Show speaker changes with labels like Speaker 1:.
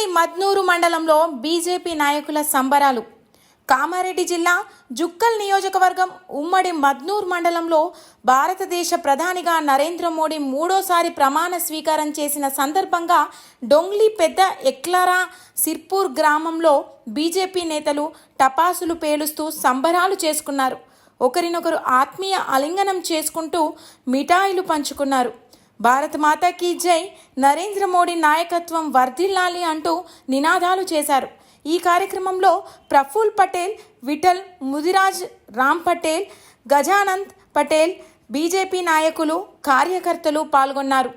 Speaker 1: ఉమ్మడి మద్నూరు మండలంలో బీజేపీ నాయకుల సంబరాలు. కామారెడ్డి జిల్లా జుక్కల్ నియోజకవర్గం ఉమ్మడి మద్నూర్ మండలంలో భారతదేశ ప్రధానిగా నరేంద్ర మోడీ మూడోసారి ప్రమాణ స్వీకారం చేసిన సందర్భంగా డొంగ్లీ పెద్ద ఎక్లారా సిర్పూర్ గ్రామంలో బీజేపీ నేతలు టపాసులు పేలుస్తూ సంబరాలు చేసుకున్నారు. ఒకరినొకరు ఆత్మీయ ఆలింగనం చేసుకుంటూ మిఠాయిలు పంచుకున్నారు. భారత మాతాకి జై, నరేంద్ర మోడీ నాయకత్వం వర్ధిల్లాలి అంటూ నినాదాలు చేశారు. ఈ కార్యక్రమంలో ప్రఫుల్ పటేల్, విఠల్, ముదిరాజ్, రామ్ పటేల్, గజానంద్ పటేల్, బీజేపీ నాయకులు, కార్యకర్తలు పాల్గొన్నారు.